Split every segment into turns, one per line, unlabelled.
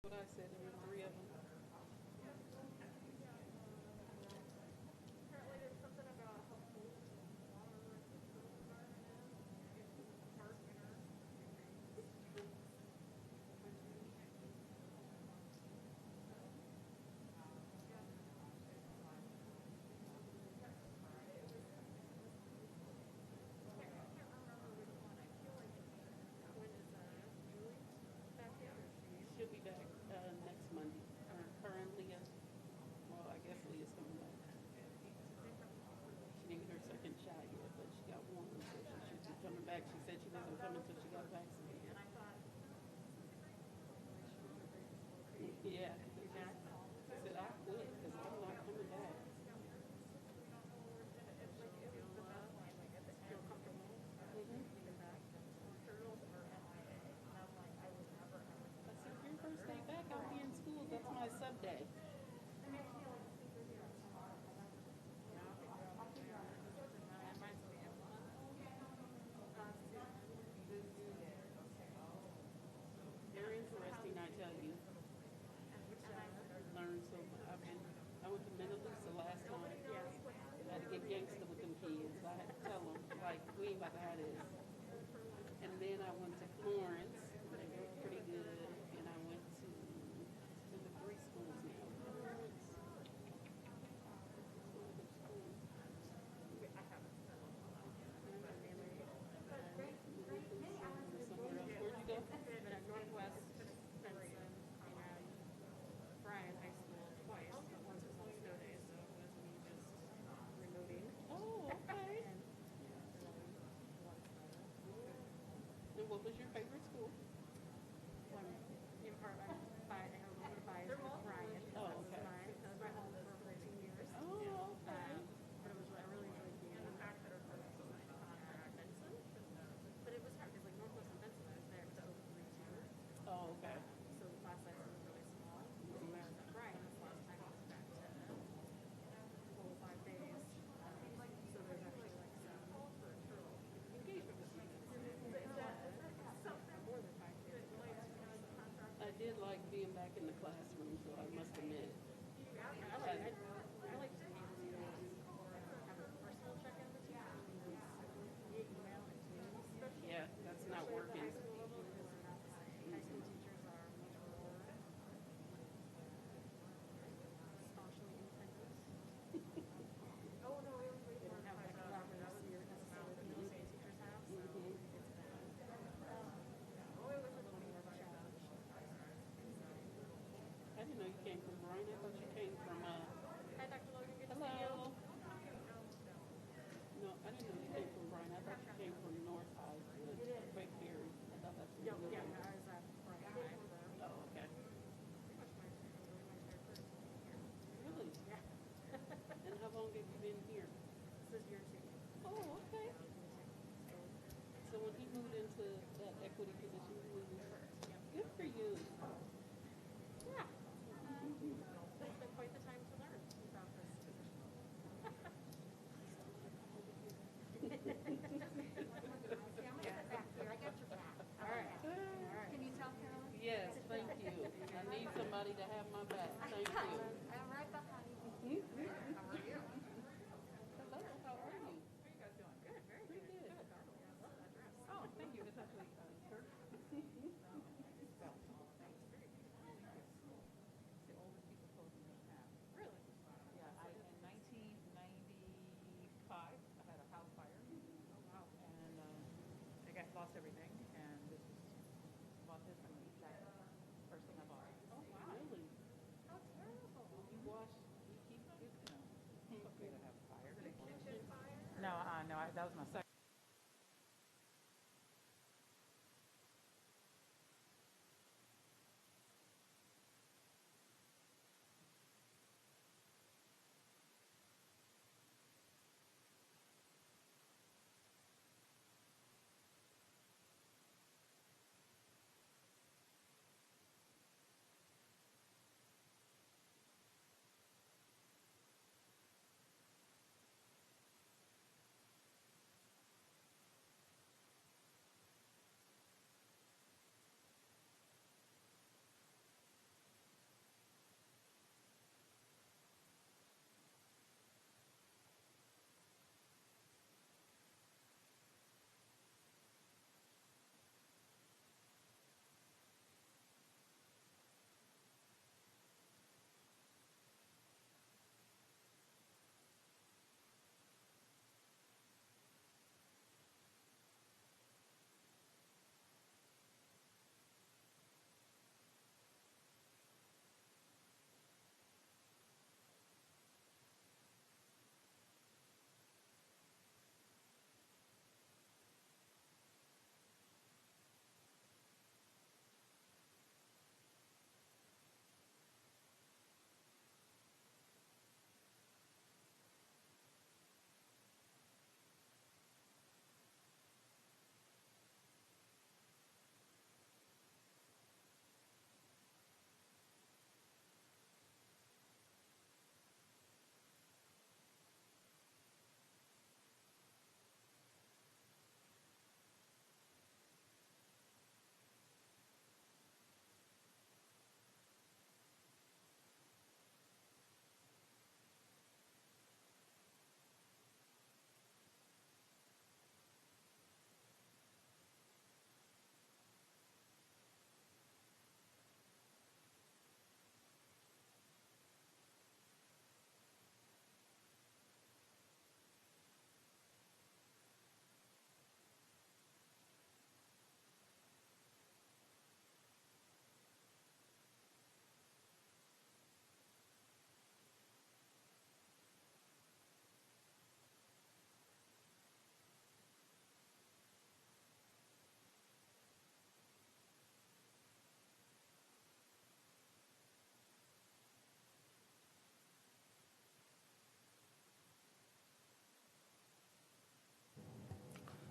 What I said, there were three of them.
Apparently there's something about how cold water
She'll be back next Monday. Her and Leah. Well, I guess Leah's coming back. She didn't get her second shot yet, but she got one, so she should be coming back. She said she wasn't coming until she got vaccinated. Yeah. She said, I quit because I'm not coming back. I said, if your first day back, I'll be in school. That's my sub day. They're interesting, I tell you. Learn so I went to Metalusa last time. I had to get gangster with them kids. I had to tell them, like, we ain't about to have this. And then I went to Florence. They were pretty good. And I went to the three schools now. Florence. Somewhere else. Where'd you go?
Northwest Benson and Bryan High School twice, but once was on snow days, so it was me just remoting.
Oh, okay. And what was your favorite school?
One in part by Brian.
Oh, okay.
That was my home for 14 years.
Oh, okay.
But it was I really enjoyed being in Benson. But it was hard because like Northwest and Benson, I was there to over 3 years.
Oh, okay.
So the class size was really small. So when I was at Brian, this last time I was back to 4 or 5 days. So there's actually like some engagement with students. Is that something more than 5 days?
I did like being back in the classroom, so I must admit.
I like to have a personal check-in with teachers.
Yeah, that's not working.
High school teachers are much more staunchly independent. Oh no, we don't have that collaborative spirit necessarily that most teachers have. So it's been it was a little more of a challenge.
I didn't know you came from Bryan. I thought you came from.
Hi, Dr. Logan. Good to see
Hello.
you.
No, I didn't know you came from Bryan. I thought you came from North High, Great Ferry. I thought that's where you lived.
Yeah, I was at Bryan High.
Oh, okay.
Pretty much my first year.
Really?
Yeah.
And how long have you been here?
This is year 2.
Oh, okay. So when he moved into that equity position, he was good for you.
Yeah. It's been quite the time to learn about this position.
I got your back.
All right.
Can you tell Carolyn?
Yes, thank you. I need somebody to have my back. Thank you.
I'm right behind you.
How are you?
Hello, how are you?
How are you guys doing? Good, very
Pretty good.
Oh, thank you. It's actually church.
The oldest piece of clothing we have.
Really?
Yeah, in 1995, I had a house fire.
Oh, wow.
And lost everything. And this was bought this and that first thing I bought.
Oh, wow.
Really?
How terrible.
You wash, you keep it?
You know, it's okay to have a fire.
Is it a kitchen fire?
No, that was my second.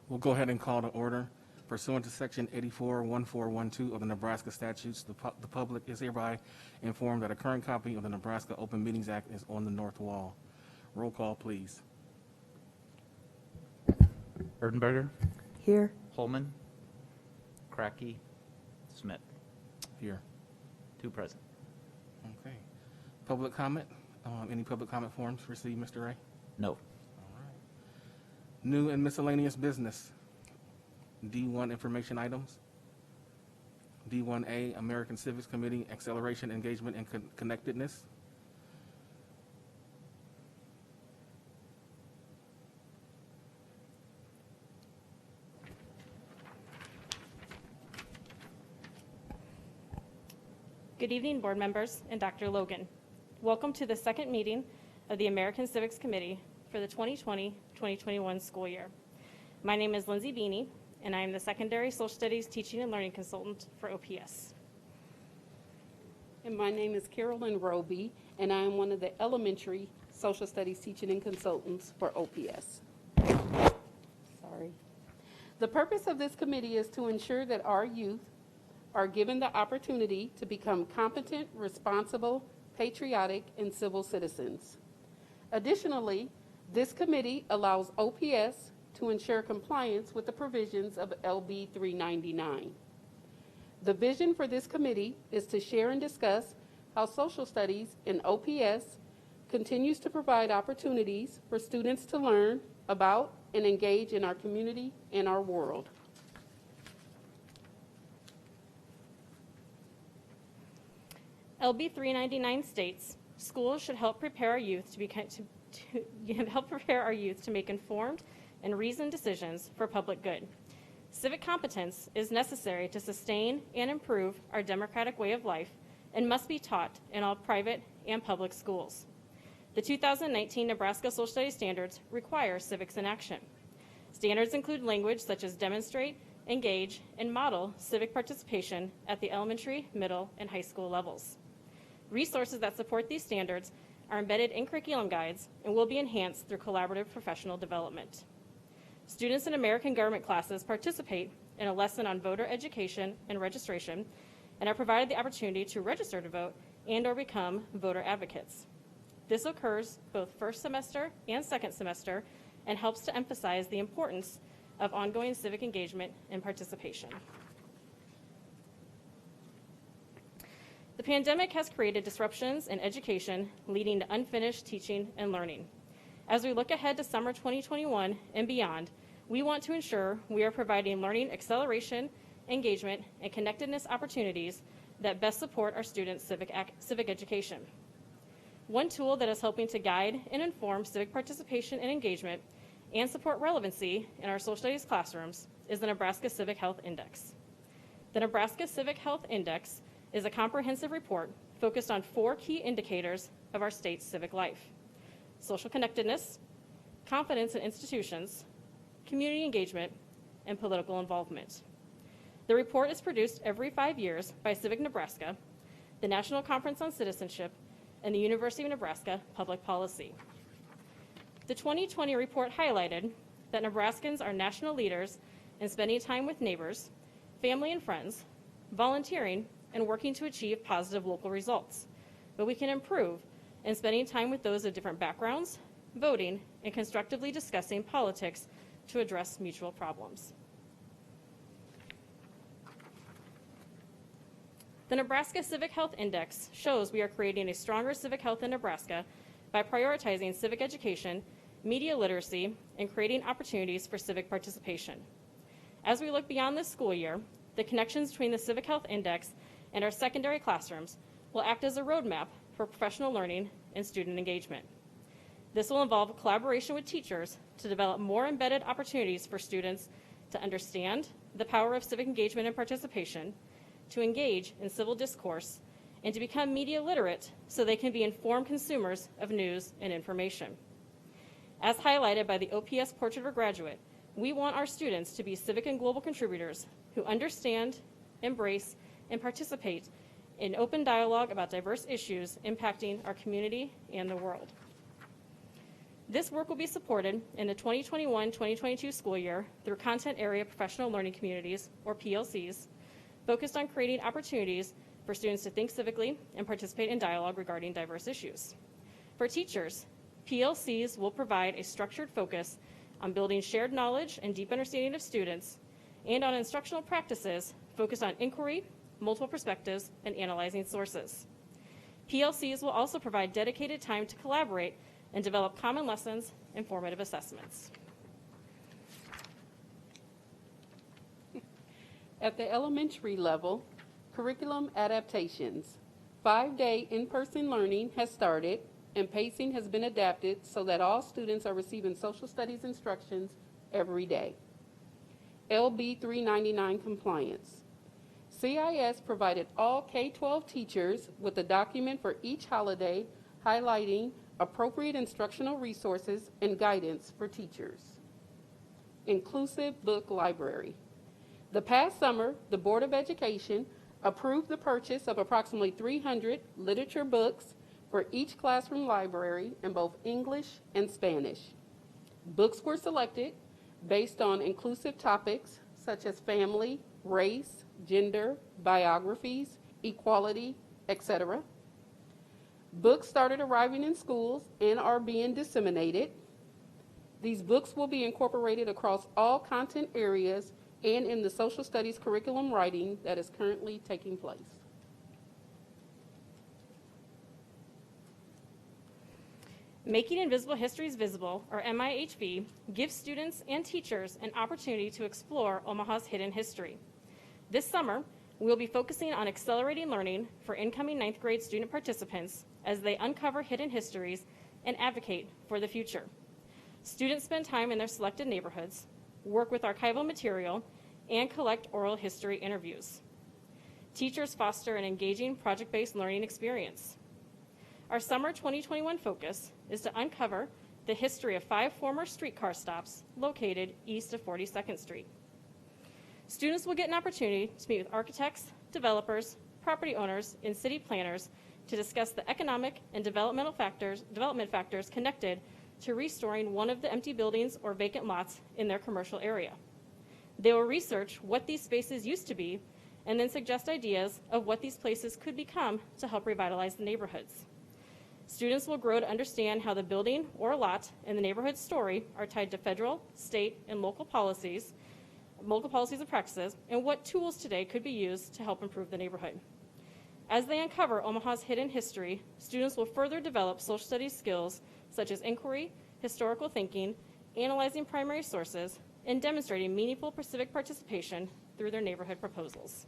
We'll go ahead and call to order. Pursuant to Section 84-1412 of the Nebraska statutes, the public is hereby informed that a current copy of the Nebraska Open Meetings Act is on the north wall. Roll call, please.
Erdenberger,
Here.
Holman, Cracky, Smith.
Here.
2 present.
Okay. Public comment? Any public comment forms received, Mr. Ray?
No.
All right. New and miscellaneous business. D1 information items. D1A American Civics Committee Acceleration, Engagement, and Connectedness.
Good evening, board members and Dr. Logan. Welcome to the second meeting of the American Civics Committee for the 2020-2021 school year. My name is Lindsay Beanie, and I am the Secondary Social Studies Teaching and Learning Consultant for OPS.
And my name is Carolyn Roby, and I am one of the Elementary Social Studies Teaching and Consultants for OPS. Sorry. The purpose of this committee is to ensure that our youth are given the opportunity to become competent, responsible, patriotic, and civil citizens. Additionally, this committee allows OPS to ensure compliance with the provisions of LB 399. The vision for this committee is to share and discuss how social studies in OPS continues to provide opportunities for students to learn about and engage in our community and our world.
LB 399 states, schools should help prepare our youth to make informed and reasoned decisions for public good. Civic competence is necessary to sustain and improve our democratic way of life and must be taught in all private and public schools. The 2019 Nebraska Social Studies Standards require civics in action. Standards include language such as demonstrate, engage, and model civic participation at the elementary, middle, and high school levels. Resources that support these standards are embedded in curriculum guides and will be enhanced through collaborative professional development. Students in American government classes participate in a lesson on voter education and registration and are provided the opportunity to register to vote and/or become voter advocates. This occurs both first semester and second semester and helps to emphasize the importance of ongoing civic engagement and participation. The pandemic has created disruptions in education, leading to unfinished teaching and learning. As we look ahead to summer 2021 and beyond, we want to ensure we are providing learning acceleration, engagement, and connectedness opportunities that best support our students' civic education. One tool that is helping to guide and inform civic participation and engagement and support relevancy in our social studies classrooms is the Nebraska Civic Health Index. The Nebraska Civic Health Index is a comprehensive report focused on 4 key indicators of our state's civic life: social connectedness, confidence in institutions, community engagement, and political involvement. The report is produced every 5 years by Civic Nebraska, the National Conference on Citizenship, and the University of Nebraska Public Policy. The 2020 report highlighted that Nebraskans are national leaders in spending time with neighbors, family and friends, volunteering, and working to achieve positive local results. But we can improve in spending time with those of different backgrounds, voting, and constructively discussing politics to address mutual problems. The Nebraska Civic Health Index shows we are creating a stronger civic health in Nebraska by prioritizing civic education, media literacy, and creating opportunities for civic participation. As we look beyond this school year, the connections between the Civic Health Index and our secondary classrooms will act as a roadmap for professional learning and student engagement. This will involve collaboration with teachers to develop more embedded opportunities for students to understand the power of civic engagement and participation, to engage in civil discourse, and to become media literate so they can be informed consumers of news and information. As highlighted by the OPS Portrait of a Graduate, we want our students to be civic and global contributors who understand, embrace, and participate in open dialogue about diverse issues impacting our community and the world. This work will be supported in the 2021-2022 school year through Content Area Professional Learning Communities, or PLCs, focused on creating opportunities for students to think civically and participate in dialogue regarding diverse issues. For teachers, PLCs will provide a structured focus on building shared knowledge and deep understanding of students, and on instructional practices focused on inquiry, multiple perspectives, and analyzing sources. PLCs will also provide dedicated time to collaborate and develop common lessons and formative assessments.
At the elementary level, curriculum adaptations. 5-day in-person learning has started, and pacing has been adapted so that all students are receiving social studies instructions every day. LB 399 compliance. CIS provided all K-12 teachers with a document for each holiday highlighting appropriate instructional resources and guidance for teachers. Inclusive book library. The past summer, the Board of Education approved the purchase of approximately 300 literature books for each classroom library in both English and Spanish. Books were selected based on inclusive topics such as family, race, gender, biographies, equality, etc. Books started arriving in schools and are being disseminated. These books will be incorporated across all content areas and in the social studies curriculum writing that is currently taking place.
Making Invisible Histories Visible, or MIHV, gives students and teachers an opportunity to explore Omaha's hidden history. This summer, we will be focusing on accelerating learning for incoming 9th grade student participants as they uncover hidden histories and advocate for the future. Students spend time in their selected neighborhoods, work with archival material, and collect oral history interviews. Teachers foster an engaging project-based learning experience. Our summer 2021 focus is to uncover the history of 5 former streetcar stops located east of 42nd Street. Students will get an opportunity to meet with architects, developers, property owners, and city planners to discuss the economic and development factors connected to restoring one of the empty buildings or vacant lots in their commercial area. They will research what these spaces used to be and then suggest ideas of what these places could become to help revitalize the neighborhoods. Students will grow to understand how the building or lot and the neighborhood story are tied to federal, state, and local policies and practices, and what tools today could be used to help improve the neighborhood. As they uncover Omaha's hidden history, students will further develop social studies skills such as inquiry, historical thinking, analyzing primary sources, and demonstrating meaningful civic participation through their neighborhood proposals.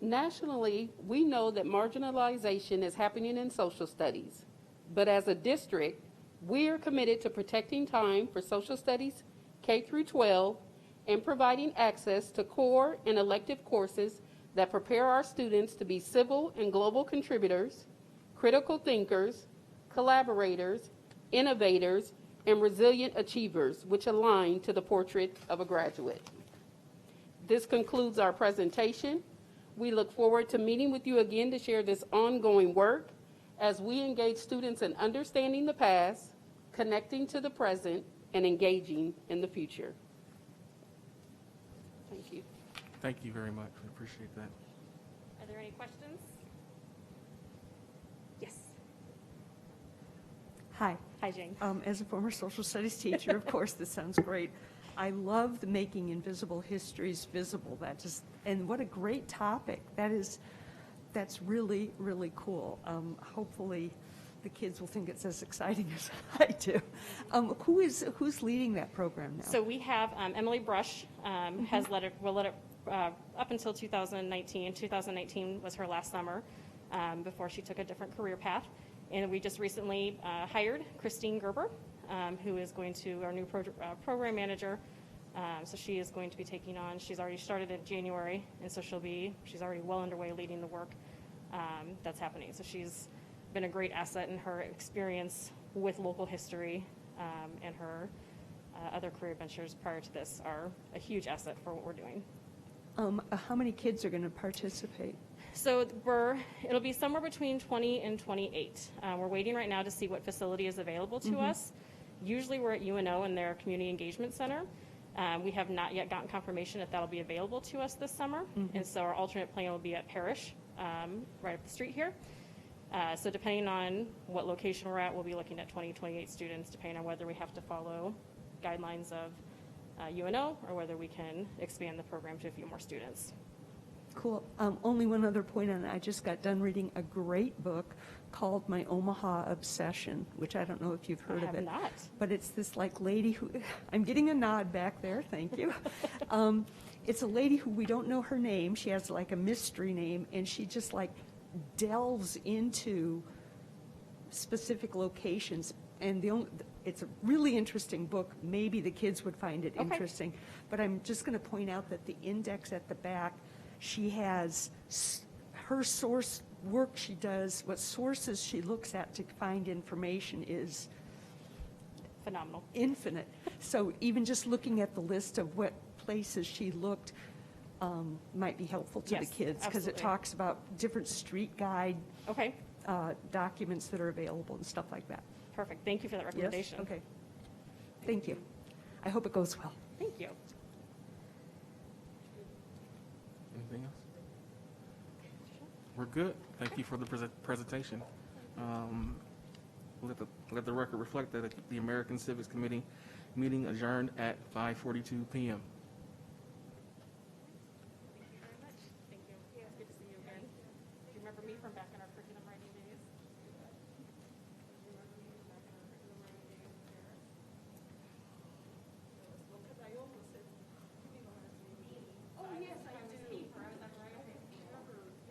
Nationally, we know that marginalization is happening in social studies, but as a district, we are committed to protecting time for social studies K through 12 and providing access to core and elective courses that prepare our students to be civil and global contributors, critical thinkers, collaborators, innovators, and resilient achievers, which align to the portrait of a graduate. This concludes our presentation. We look forward to meeting with you again to share this ongoing work as we engage students in understanding the past, connecting to the present, and engaging in the future. Thank you.
Thank you very much. We appreciate that.
Are there any questions? Yes.
Hi.
Hi, Jane.
As a former social studies teacher, of course, this sounds great. I love the making invisible histories visible. And what a great topic. That's really, really cool. Hopefully, the kids will think it's as exciting as I do. Who's leading that program now?
So we have Emily Brush will let it up until 2019. 2019 was her last summer before she took a different career path. And we just recently hired Christine Gerber, who is going to, our new program manager. So she is going to be taking on, she's already started in January, and so she's already well underway leading the work that's happening. So she's been a great asset in her experience with local history, and her other career ventures prior to this are a huge asset for what we're doing.
How many kids are going to participate?
So it'll be somewhere between 20 and 28. We're waiting right now to see what facility is available to us. Usually we're at UNO in their Community Engagement Center. We have not yet gotten confirmation if that'll be available to us this summer. And so our alternate plan will be at Parrish, right up the street here. So depending on what location we're at, we'll be looking at 20, 28 students, depending on whether we have to follow guidelines of UNO or whether we can expand the program to a few more students.
Cool. Only one other point on it. I just got done reading a great book called My Omaha Obsession, which I don't know if you've heard
I
of
have
it.
not.
But it's this like lady who, I'm getting a nod back there, thank you. It's a lady who we don't know her name. She has like a mystery name, and she just like delves into specific locations. And it's a really interesting book. Maybe the kids would find it
Okay.
interesting. But I'm just going to point out that the index at the back, she has her source work she does, what sources she looks at to find information is
Phenomenal.
infinite. So even just looking at the list of what places she looked might be helpful to
Yes,
the kids, because it
absolutely.
talks about different street guide
Okay,
documents that are available and stuff like that.
perfect. Thank you for that
Yes?
recommendation.
Okay. Thank you. I hope it goes well.
Thank you.
Anything else? We're good. Thank you for the presentation. Let the record reflect that the American Civics Committee meeting adjourned at 5:42 p.m.
Thank you very much. Thank you. It's good to see you again. Do you remember me from back in our curriculum writing